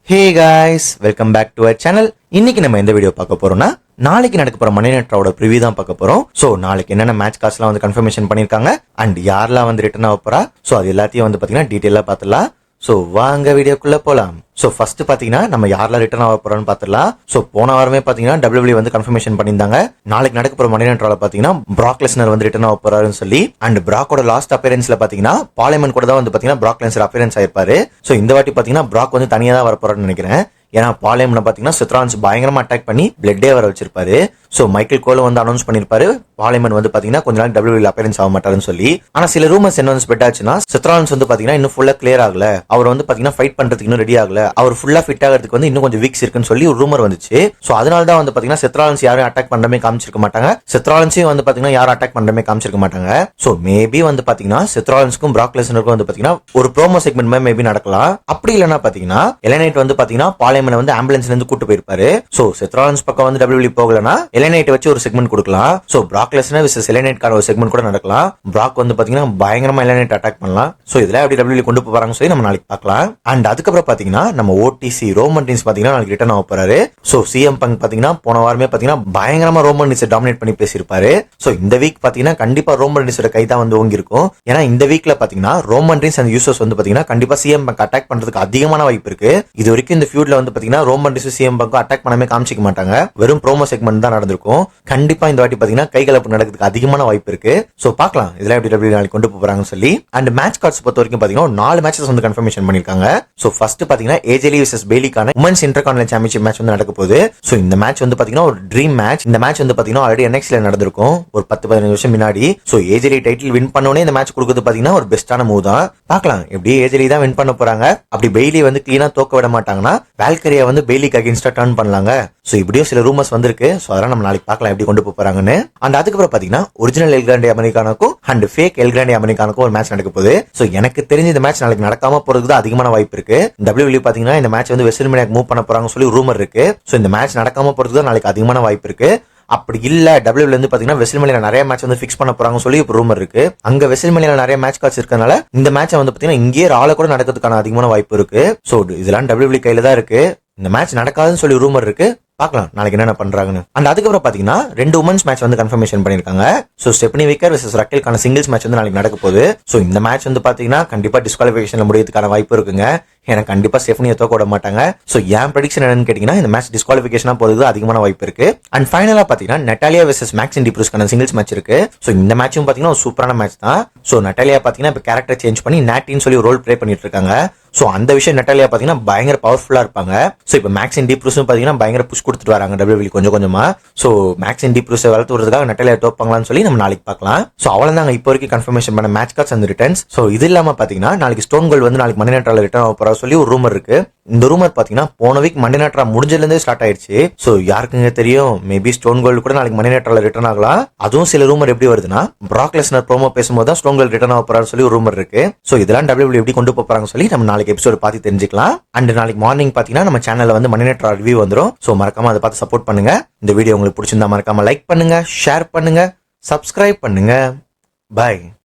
Hey guys, welcome back to our channel. இன்னைக்கு நம்ம எந்த வீடியோ பார்க்க போறோம்னா, நாளைக்கு நடக்க போற மணி நைட்ரோட ப்ரிவியூ தான் பார்க்க போறோம். சோ நாளைக்கு என்னென்ன மேட்ச் கார்ட்ஸ்லாம் வந்து கன்ஃபர்மேஷன் பண்ணிருக்காங்க அண்ட் யாரெல்லாம் வந்து ரிட்டர்ன் ஆக போறா, சோ அது எல்லாத்தையும் வந்து பாத்தீங்கன்னா டீடைலா பார்த்துலாம். சோ வாங்க வீடியோக்குள்ள போலாம். சோ ஃபர்ஸ்ட் பாத்தீங்கன்னா நம்ம யாரெல்லாம் ரிட்டர்ன் ஆக போறோம்னு பார்த்துலாம். சோ போன வாரமே பாத்தீங்கன்னா WWE வந்து கன்ஃபர்மேஷன் பண்ணியிருந்தாங்க. நாளைக்கு நடக்க போற மணி நைட்ரோல பாத்தீங்கன்னா பிராக் லெஸ்னர் வந்து ரிட்டர்ன் ஆக போறாருன்னு சொல்லி, அண்ட் பிராக்கோட லாஸ்ட் அப்பியரன்ஸ்ல பாத்தீங்கன்னா பார்லிமெண்ட் கூட தான் வந்து பாத்தீங்கன்னா பிராக் லெஸ்னர் அப்பியரன்ஸ் ஆயிருப்பாரு. சோ இந்த வாட்டி பாத்தீங்கன்னா பிராக் வந்து தனியா தான் வர போறாருன்னு நினைக்கிறேன். ஏன்னா பார்லிமெண்ட்ல பாத்தீங்கன்னா செத்ரான்ஸ் பயங்கரமா அட்டாக் பண்ணி பிளட்டே வர வச்சிருப்பாரு. சோ மைக்கேல் கோல் வந்து அனௌன்ஸ் பண்ணிருப்பாரு பார்லிமெண்ட் வந்து பாத்தீங்கன்னா கொஞ்ச நாள் WWE அப்பியரன்ஸ் ஆக மாட்டாருன்னு சொல்லி. ஆனா சில ரூமர்ஸ் என்ன வந்து ஸ்ப்ரெட் ஆச்சுன்னா, செத்ரான்ஸ் வந்து பாத்தீங்கன்னா இன்னும் ஃபுல்லா கிளியர் ஆகல, அவர் வந்து பாத்தீங்கன்னா ஃபைட் பண்றதுக்கு இன்னும் ரெடி ஆகல, அவர் ஃபுல்லா ஃபிட் ஆகிறதுக்கு வந்து இன்னும் கொஞ்சம் வீக்ஸ் இருக்குன்னு சொல்லி ஒரு ரூமர் வந்துச்சு. சோ அதனால தான் வந்து பாத்தீங்கன்னா செத்ரான்ஸ் யாரும் அட்டாக் பண்றமே காமிச்சிருக்க மாட்டாங்க, செத்ரான்ஸையும் வந்து பாத்தீங்கன்னா யாரும் அட்டாக் பண்றமே காமிச்சிருக்க மாட்டாங்க. சோ மேபி வந்து பாத்தீங்கன்னா செத்ரான்ஸ்க்கும் பிராக் லெஸ்னருக்கும் வந்து பாத்தீங்கன்னா ஒரு ப்ரோமோ செக்மெண்ட் மாதிரி மேபி நடக்கலாம். அப்படி இல்லைன்னா பாத்தீங்கன்னா எலனைட் வந்து பாத்தீங்கன்னா பார்லிமெண்ட் வந்து ஆம்புலன்ஸ்ல இருந்து கூட்டு போயிருப்பாரு. சோ செத்ரான்ஸ் பக்கம் வந்து WWE போகலனா எலனைட் வச்சு ஒரு செக்மெண்ட் கொடுக்கலாம். சோ பிராக் லெஸ்னர் விசஸ் எலனைட்கான ஒரு செக்மெண்ட் கூட நடக்கலாம். பிராக் வந்து பாத்தீங்கன்னா பயங்கரமா எலனைட் அட்டாக் பண்ணலாம். சோ இதெல்லாம் எப்படி WWE கொண்டு போறாங்க சொல்லி நம்ம நாளைக்கு பார்க்கலாம். அண்ட் அதுக்கப்புறம் பாத்தீங்கன்னா நம்ம ஓடிசி ரோமன் ரீன்ஸ் பாத்தீங்கன்னா நாளைக்கு ரிட்டர்ன் ஆக போறாரு. சோ சிஎம் பங்க் பாத்தீங்கன்னா போன வாரமே பாத்தீங்கன்னா பயங்கரமா ரோமன் ரீன்ஸ் டாமினேட் பண்ணி பேசியிருப்பாரு. சோ இந்த வீக் பாத்தீங்கன்னா கண்டிப்பா ரோமன் ரீன்ஸோட கை தான் வந்து ஓங்கி இருக்கும். ஏன்னா இந்த வீக்ல பாத்தீங்கன்னா ரோமன் ரீன்ஸ் அண்ட் யூசர்ஸ் வந்து பாத்தீங்கன்னா கண்டிப்பா சிஎம் பங்க் அட்டாக் பண்றதுக்கு அதிகமான வாய்ப்பு இருக்கு. இது வரைக்கும் இந்த ஃபியூட்ல வந்து பாத்தீங்கன்னா Roman reigns CM bunk attack பண்ணாம காமிச்சிக்க மாட்டாங்க, வெறும் ப்ரோமோ செக்மெண்ட் தான் நடந்திருக்கும். கண்டிப்பா இந்த வாட்டி பாத்தீங்கன்னா கைகலப்பு நடக்கிறதுக்கு அதிகமான வாய்ப்பு இருக்கு. சோ பார்க்கலாம் இதெல்லாம் எப்படி WWE நாளைக்கு கொண்டு போறாங்கன்னு சொல்லி. அண்ட் மேட்ச் கார்ட்ஸ் பொறுத்த வரைக்கும் பாத்தீங்கன்னா 4 மேட்சஸ் வந்து கன்ஃபர்மேஷன் பண்ணிருக்காங்க. சோ ஃபர்ஸ்ட் பாத்தீங்கன்னா AJ Lee vs பெய்லிக்கான உமன்ஸ் இன்டர்கான்டினென்டல் சாம்பியன்ஷிப் மேட்ச் வந்து நடக்க போகுது. சோ இந்த மேட்ச் வந்து பாத்தீங்கன்னா ஒரு ட்ரீம் மேட்ச். இந்த மேட்ச் வந்து பாத்தீங்கன்னா ஆல்ரெடி NXT நடந்திருக்கும் ஒரு 10-15 வருஷம் முன்னாடி. So AJ Lee title win பண்ணோனே இந்த மேட்ச் கொடுக்கிறது பாத்தீங்கன்னா ஒரு பெஸ்டான மூவ் தான். பார்க்கலாம் எப்படி AJ Lee தான் வின் பண்ண போறாங்க. அப்படி பெய்லி வந்து கிளீனா தோக்க விட மாட்டாங்கன்னா வால்கரியா வந்து பெய்லிக்கு அகைன்ஸ்டா டர்ன் பண்ணலாங்க. சோ இப்படியும் சில ரூமர்ஸ் வந்திருக்கு. சோ அதெல்லாம் நம்ம நாளைக்கு பார்க்கலாம் எப்படி கொண்டு போறாங்கன்னு. அண்ட் அதுக்கப்புறம் பாத்தீங்கன்னா ஒரிஜினல் எல் கிராண்டே அமெரிக்கானுக்கும் அண்ட் ஃபேக் எல் கிராண்டே அமெரிக்கானுக்கும் ஒரு மேட்ச் நடக்க போகுது. சோ எனக்கு தெரிஞ்ச இந்த மேட்ச் நாளைக்கு நடக்காம போறதுக்கு தான் அதிகமான வாய்ப்பு இருக்கு. WWE பாத்தீங்கன்னா இந்த மேட்ச் வந்து வெஸ்ல்மேனியாக்கு மூவ் பண்ண போறாங்க சொல்லி ரூமர் இருக்கு. சோ இந்த மேட்ச் நடக்காம போறதுக்கு தான் நாளைக்கு அதிகமான வாய்ப்பு இருக்கு. அப்படி இல்ல WWE இருந்து பாத்தீங்கன்னா வெஸ்ல்மேனியால நிறைய மேட்ச் வந்து ஃபிக்ஸ் பண்ண போறாங்க சொல்லி ஒரு ரூமர் இருக்கு. அங்க வெஸ்ல்மேனியால நிறைய மேட்ச் கார்ட்ஸ் இருக்கறனால இந்த மேட்ச் வந்து பாத்தீங்கன்னா இங்கேயே ரால கூட நடக்கிறதுக்கான அதிகமான வாய்ப்பு இருக்கு. சோ இதெல்லாம் WWE கையில தான் இருக்கு. இந்த மேட்ச் நடக்காதுன்னு சொல்லி ரூமர் இருக்கு. பார்க்கலாம் நாளைக்கு என்னென்ன பண்றாங்கன்னு. அண்ட் அதுக்கப்புறம் பாத்தீங்கன்னா 2 உமன்ஸ் மேட்ச் வந்து கன்ஃபர்மேஷன் பண்ணிருக்காங்க. சோ ஸ்டெப்னி விக்கர் வெர்சஸ் ரக்கேல்கான சிங்கிள்ஸ் மேட்ச் வந்து நாளைக்கு நடக்க போகுது. சோ இந்த மேட்ச் வந்து பாத்தீங்கன்னா கண்டிப்பா டிஸ்குவாலிஃபிகேஷன்ல முடியறதுக்கான வாய்ப்பு இருக்குங்க. ஏன்னா கண்டிப்பா ஸ்டெப்னியை தோக்க விட மாட்டாங்க. சோ என் ப்ரெடிக்ஷன் என்னன்னு கேட்டீங்கன்னா இந்த மேட்ச் டிஸ்குவாலிஃபிகேஷனா போறதுக்கு அதிகமான வாய்ப்பு இருக்கு. அண்ட் ஃபைனலா பாத்தீங்கன்னா Natalia versus maths டிப்ரூஸ்கான singles match இருக்கு. சோ இந்த மேட்சும் பாத்தீங்கன்னா ஒரு சூப்பரான மேட்ச் தான். சோ நட்டாலியா பாத்தீங்கன்னா இப்ப கேரக்டர் சேஞ்ச் பண்ணி நாட்டின்னு சொல்லி ரோல் பிளே பண்ணிட்டு இருக்காங்க. சோ அந்த விஷயம் நட்டாலியா பாத்தீங்கன்னா பயங்கர பவர்ஃபுல்லா இருப்பாங்க. சோ இப்ப மேக்ஸ் டிப்ரூஸும் பாத்தீங்கன்னா பயங்கர புஷ் கொடுத்துட்டு வராங்க WWE கொஞ்சம் கொஞ்சமா. சோ மேக்ஸ் டிப்ரூஸை வளர்த்து விடுறதுக்காக நட்டாலியா தோப்பாங்களான்னு சொல்லி நம்ம நாளைக்கு பார்க்கலாம். சோ அவ்வளவுதாங்க இப்போ வரைக்கும் கன்ஃபர்மேஷன் பண்ண match cards and returns. So இது இல்லாம பாத்தீங்கன்னா நாளைக்கு ஸ்டோன் கோல்ட் வந்து நாளைக்கு மண்டே நைட்ல ரிட்டர்ன் ஆக போறா சொல்லி ஒரு ரூமர் இருக்கு. இந்த ரூமர் பாத்தீங்கன்னா போன வீக் மண்டே நைட்ரா முடிஞ்சதுல இருந்தே ஸ்டார்ட் ஆயிடுச்சு. சோ யாருக்குங்க தெரியும், மேபி ஸ்டோன் கோல்ட் கூட நாளைக்கு மண்டே நைட்ல ரிட்டர்ன் ஆகலாம். அதுவும் சில ரூமர் எப்படி வருதுன்னா, பிராக் லெஸ்னர் ப்ரோமோ பேசும்போது தான் ஸ்டோன் கோல்ட் ரிட்டர்ன் ஆக போறாரு சொல்லி ஒரு ரூமர் இருக்கு. சோ இதெல்லாம் WWE எப்படி கொண்டு போறாங்க சொல்லி நம்ம நாளைக்கு எபிசோட் பார்த்து தெரிஞ்சுக்கலாம். அண்ட் நாளைக்கு மார்னிங் பாத்தீங்கன்னா நம்ம சேனல்ல வந்து மண்டே நைட்ரா ரிவ்யூ வந்துரும். சோ மறக்காம அதை பார்த்து சப்போர்ட் பண்ணுங்க. இந்த வீடியோ உங்களுக்கு பிடிச்சிருந்தா மறக்காம லைக் பண்ணுங்க, ஷேர் பண்ணுங்க, சப்ஸ்கிரைப் பண்ணுங்க. பை.